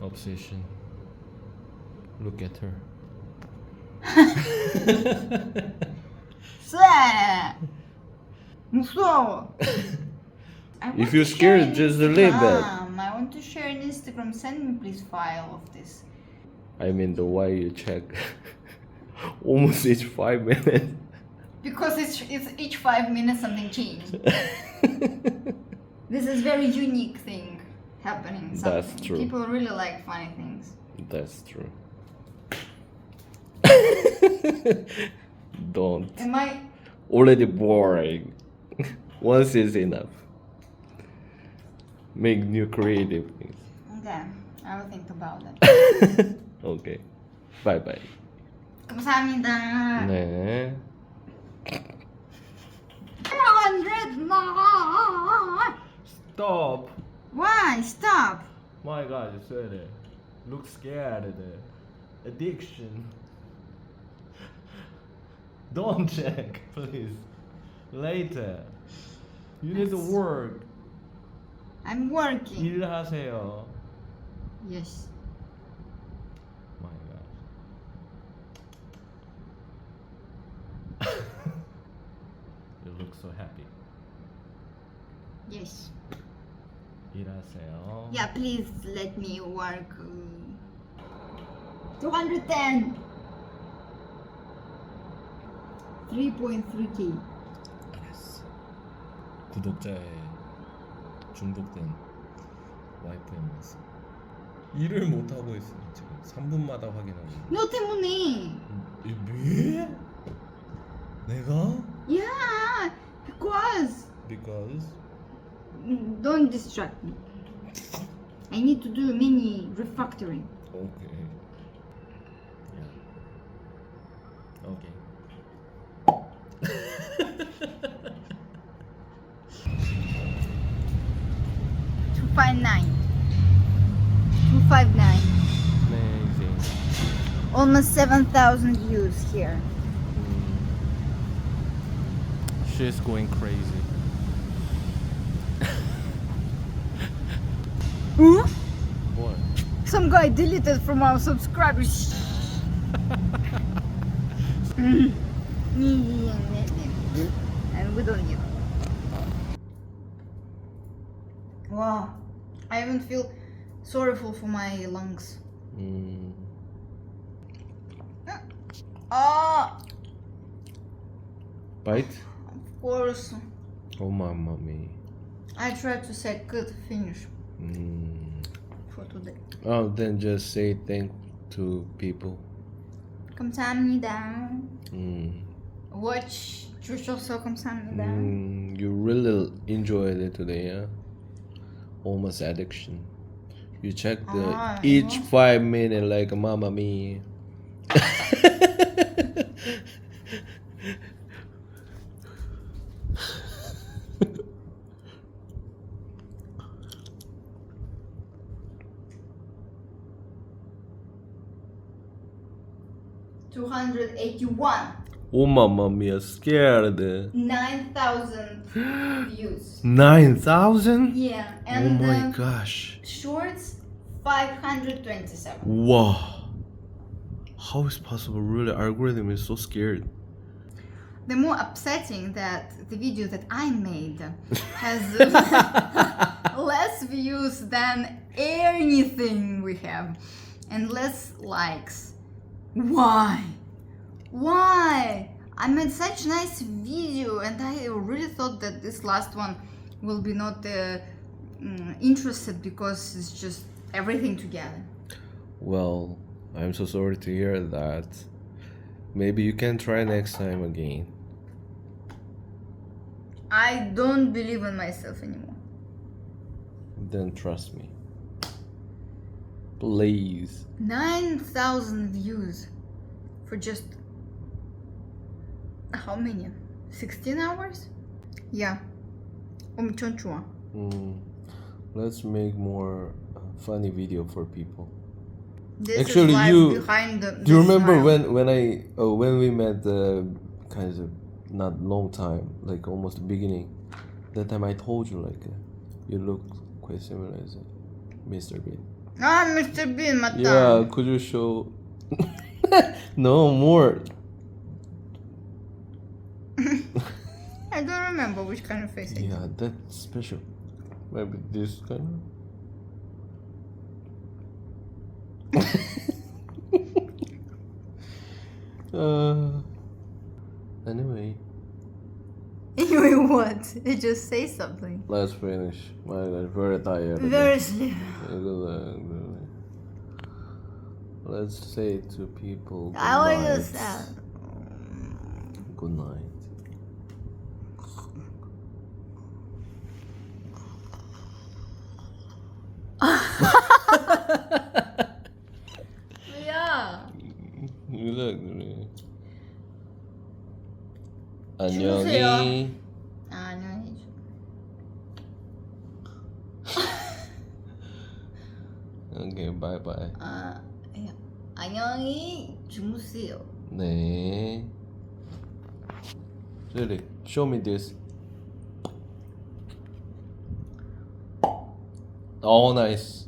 obsession. Look at her. 쎄! 무서워. If you're scared, just leave it. I want to share on Instagram. Send me please file of this. I mean, the why you check almost each 5 minutes. Because it's each 5 minutes something changed. This is very unique thing happening. Something. That's true. People really like funny things. That's true. Don't. Am I? Already boring. Once is enough. Make new creative things. Okay, I will think about that. Okay. Bye bye. 감사합니다. 네. 100 more. Stop. Why? Stop. My God, you said it. Look scared. Addiction. Don't check, please. Later. You need to work. I'm working. 일하세요. Yes. My God. You look so happy. Yes. 일하세요. Yeah, please let me work. 210. 3.3k. 알았어. 구독자의 중독된 와이프의 모습. 일을 못 하고 있어 지금. 3분마다 확인하고. 너 때문에. 왜? 내가? Yeah, because. Because. Don't distract me. I need to do mini refactoring. Okay. Yeah. Okay. 259. 259. Amazing. Almost 7,000 views here. She's going crazy. Huh? What? Some guy deleted from our subscribers. And we don't need. Wow, I even feel sorrowful for my lungs. Ah, Bite? of course. Oh, mamma mia. I tried to say good finish for today. Oh, then just say thank to people. 감사합니다. Watch 주셔서 감사합니다. You really enjoyed it today, yeah? Almost addiction. You check the each 5 minutes like mamma mia. 281. Oh, mamma mia, scared. 9,000 views. 9,000? Yeah, Oh and my gosh. shorts 527. Wow. How is possible? Really, algorithm is so scared. The more upsetting that the video that I made has less views than anything we have and less likes. Why? Why? I made such nice video and I really thought that this last one will be not interested because it's just everything together. Well, I'm so sorry to hear that. Maybe you can try next time again. I don't believe in myself anymore. Then trust me. Please. 9,000 views for just how many? 16 hours? Yeah. 엄청 좋아. Let's make more funny video for people. This Actually, is life you behind the. do you remember smile. when we met kind of not long time, like almost the beginning? That time I told you like you look quite similar as Mr. Bean. 아, Mr. Bean 맞다. Yeah, could you show? No more. I don't remember which kind of face it is. Yeah, that's special. Maybe this kind of. Anyway, Anyway, what? You just say something. let's finish. I'm very tired. Very sleepy. Let's say to people good I want night. to say. Good night. 야. 그래. 주무세요. 안녕히. 안녕히 주. Okay, bye bye. 야. 안녕히 주무세요. 네. Really, show me this. Oh, nice.